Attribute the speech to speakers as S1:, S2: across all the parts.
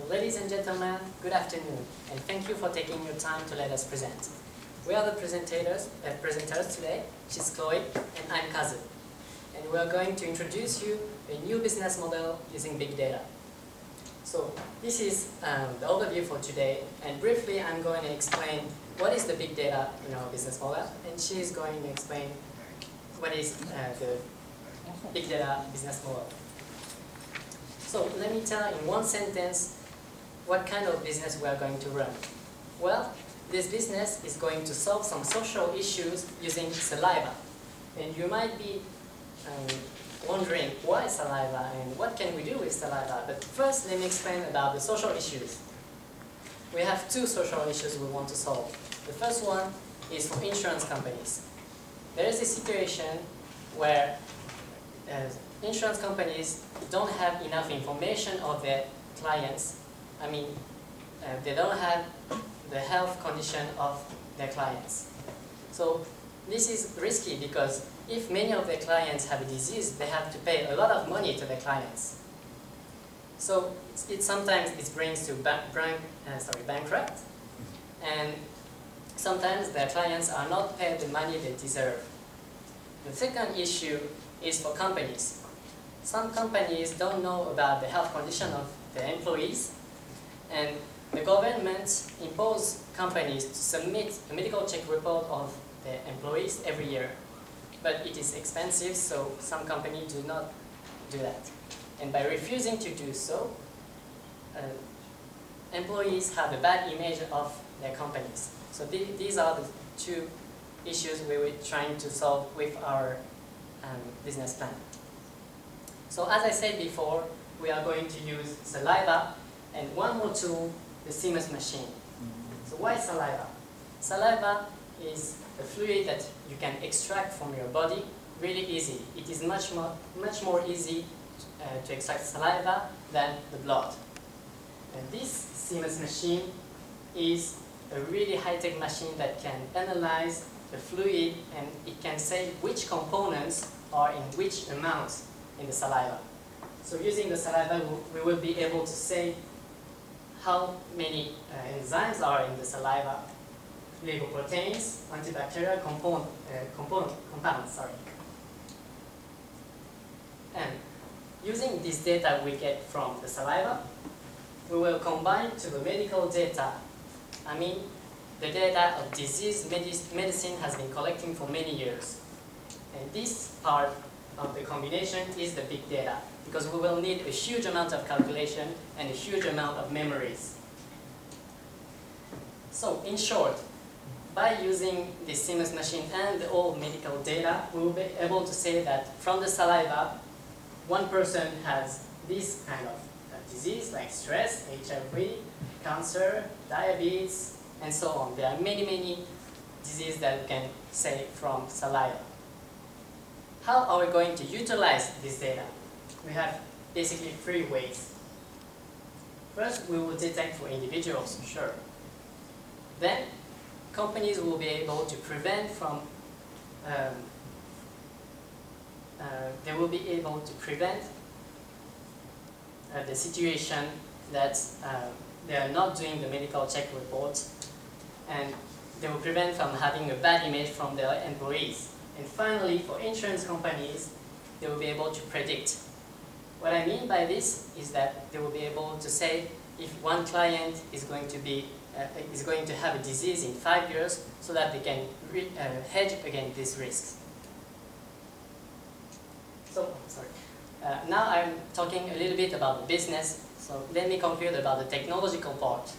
S1: Ladies and gentlemen, good afternoon, and thank you for taking your time to let us present. We are the presenters today, which is Chloe, and I'm Kazu. And we are going to introduce you a new business model using big data. So this is the overview for today, and briefly I'm going to explain what is the big data in our business model, and she is going to explain what is the big data business model. So let me tell in one sentence what kind of business we are going to run. Well, this business is going to solve some social issues using saliva. And you might be wondering why saliva and what can we do with saliva. But first, let me explain about the social issues. We have two social issues we want to solve. The first one is for insurance companies. There is a situation where insurance companies don't have enough information of their clients. I mean, they don't have the health condition of their clients. So this is risky because if many of their clients have a disease, they have to pay a lot of money to their clients. So sometimes it brings to bankrupt, and sometimes their clients are not paid the money they deserve. The second issue is for companies. Some companies don't know about the health condition of their employees, and the government imposes companies to submit a medical check report of their employees every year. But it is expensive, so some companies do not do that. And by refusing to do so, employees have a bad image of their companies. So these are the two issues we were trying to solve with our business plan. So as I said before, we are going to use saliva and one more tool, the seamless machine. So why saliva? Saliva is a fluid that you can extract from your body really easy. It is much more easy to extract saliva than the blood. And this seamless machine is a really high-tech machine that can analyze the fluid, and it can say which components are in which amounts in the saliva. So using the saliva, we will be able to say how many enzymes are in the saliva, lipoproteins, antibacterial compounds. And using this data we get from the saliva, we will combine to the medical data. I mean, the data of disease medicine has been collecting for many years. And this part of the combination is the big data, because we will need a huge amount of calculation and a huge amount of memories. So in short, by using this seamless machine and all medical data, we will be able to say that from the saliva, one person has this kind of disease like stress, HIV, cancer, diabetes, and so on. There are many diseases that we can say from saliva. How are we going to utilize this data? We have basically three ways. First, we will detect for individuals, sure. Then, companies will be able to prevent from, they will be able to prevent the situation that they are not doing the medical check report, and they will prevent from having a bad image from their employees. And finally, for insurance companies, they will be able to predict. What I mean by this is that they will be able to say if one client is going to have a disease in 5 years, so that they can hedge against these risks. So, now I'm talking a little bit about the business, so let me conclude about the technological part.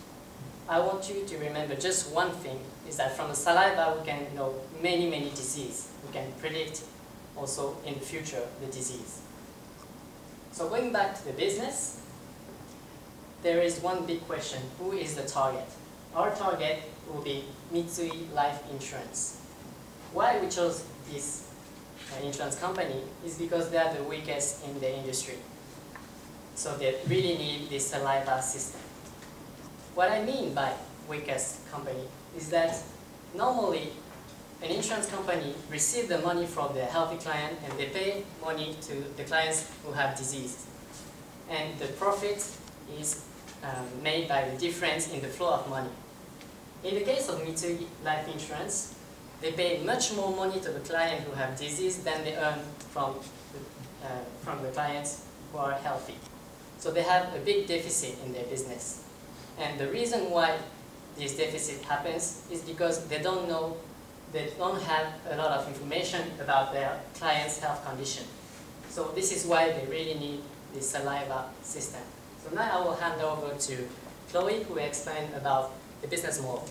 S1: I want you to remember just one thing, is that from the saliva we can know many diseases. We can predict also in the future the disease. So going back to the business, there is one big question: who is the target? Our target will be Mitsui Life Insurance. Why we chose this insurance company is because they are the weakest in the industry. So they really need this saliva system. What I mean by weakest company is that normally an insurance company receives the money from the healthy client and they pay money to the clients who have disease. And the profit is made by the difference in the flow of money. In the case of Mitsui Life Insurance, they pay much more money to the client who have disease than they earn from the clients who are healthy. So they have a big deficit in their business. And the reason why this deficit happens is because they don't have a lot of information about their client's health condition. So this is why they really need the Saliva system. So now I will hand over to Chloe, who will explain about the business model.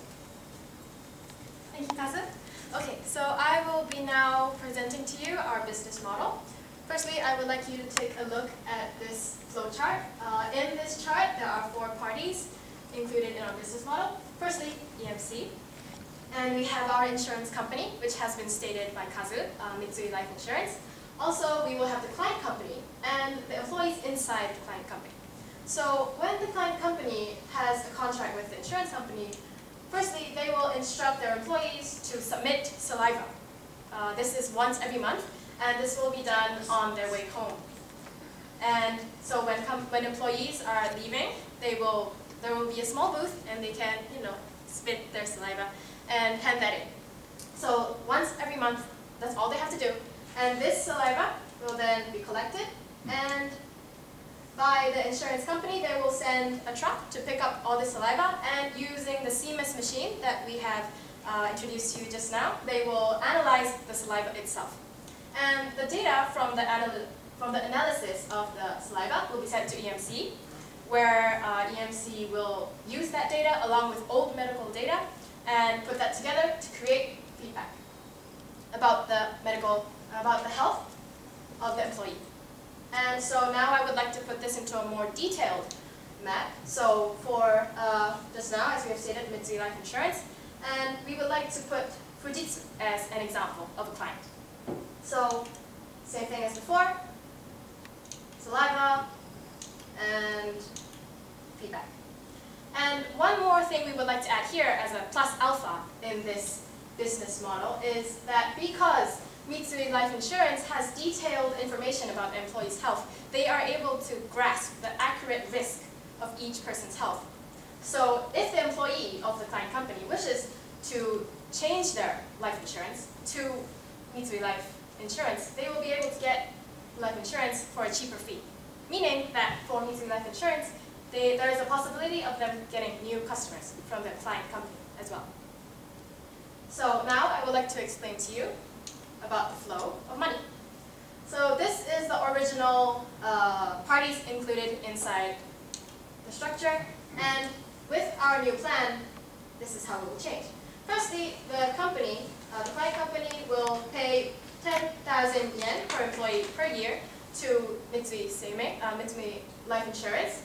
S2: Thank you, Kazu. Okay, so I will be now presenting to you our business model. Firstly, I would like you to take a look at this flow chart. In this chart, there are 4 parties included in our business model. Firstly, EMC. And we have our insurance company, which has been stated by Kazu, Mitsui Life Insurance. Also, we will have the client company and the employees inside the client company. So when the client company has a contract with the insurance company, firstly, they will instruct their employees to submit Saliva. This is once every month, and this will be done on their way home. And so when employees are leaving, there will be a small booth, and they can, spit their saliva and hand that in. So once every month, that's all they have to do. And this saliva will then be collected, and by the insurance company, they will send a truck to pick up all the saliva, and using the CMS machine that we have introduced to you just now, they will analyze the saliva itself. And the data from the analysis of the saliva will be sent to EMC, where EMC will use that data along with old medical data and put that together to create feedback about the health of the employee. And so now I would like to put this into a more detailed map. So for just now, as we have stated, Mitsui Life Insurance, and we would like to put Fujitsu as an example of a client. So same thing as before, saliva and feedback. And one more thing we would like to add here as a plus alpha in this business model is that because Mitsui Life Insurance has detailed information about the employee's health, they are able to grasp the accurate risk of each person's health. So if the employee of the client company wishes to change their life insurance to Mitsui Life Insurance, they will be able to get life insurance for a cheaper fee. Meaning that for Mitsui Life Insurance, there is a possibility of them getting new customers from their client company as well. So now I would like to explain to you about the flow of money. So this is the original parties included inside the structure, and with our new plan, this is how it will change. Firstly, the client company will pay 10,000 yen per employee per year to Mitsui Life Insurance,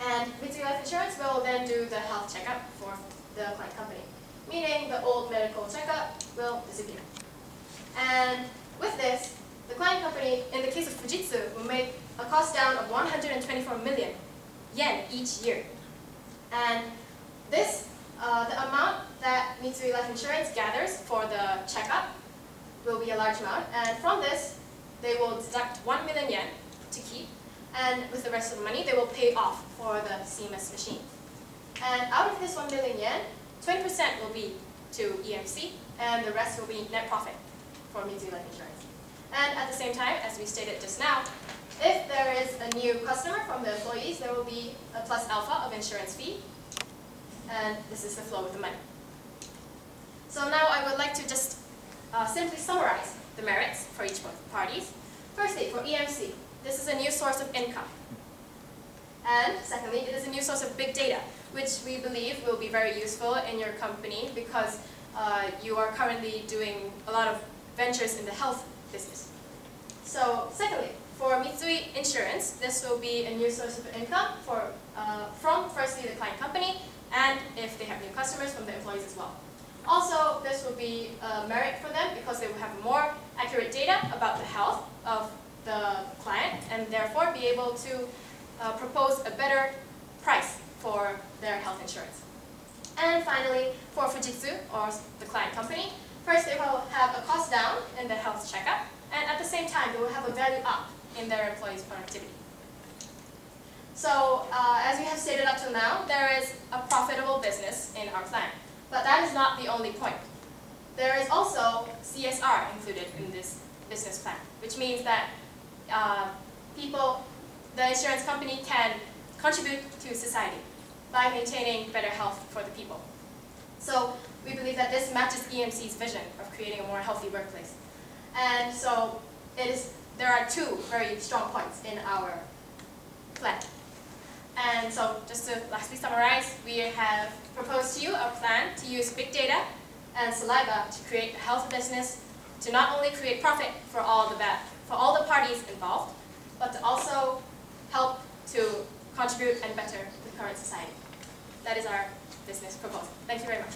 S2: and Mitsui Life Insurance will then do the health checkup for the client company, meaning the old medical checkup will disappear. And with this, the client company, in the case of Fujitsu, will make a cost down of 124 million yen each year. And this, the amount that Mitsui Life Insurance gathers for the checkup will be a large amount. And from this, they will deduct 1 million yen to keep. And with the rest of the money, they will pay off for the CMS machine. And out of this 1 million yen, 20% will be to EMC, and the rest will be net profit for Mitsui Life Insurance. And at the same time, as we stated just now, if there is a new customer from the employees, there will be a plus alpha of insurance fee, and this is the flow of the money. So now I would like to just simply summarize the merits for each parties. Firstly, for EMC, this is a new source of income. And secondly, it is a new source of big data, which we believe will be very useful in your company because you are currently doing a lot of ventures in the health business. So secondly, for Mitsui Insurance, this will be a new source of income from firstly the client company, and if they have new customers, from the employees as well. Also, this will be a merit for them because they will have more accurate data about the health of the client and therefore be able to propose a better price for their health insurance. And finally, for Fujitsu, or the client company, first they will have a cost down in the health checkup, and at the same time they will have a value up in their employees' productivity. So as we have stated up till now, there is a profitable business in our plan. But that is not the only point. There is also CSR included in this business plan, which means that the insurance company can contribute to society by maintaining better health for the people. So we believe that this matches EMC's vision of creating a more healthy workplace. And so there are two very strong points in our plan. And so just to lastly summarize, we have proposed to you a plan to use big data and Saliva to create a healthy business, to not only create profit for all the parties involved, but to also help to contribute and better the current society. That is our business proposal. Thank you very much.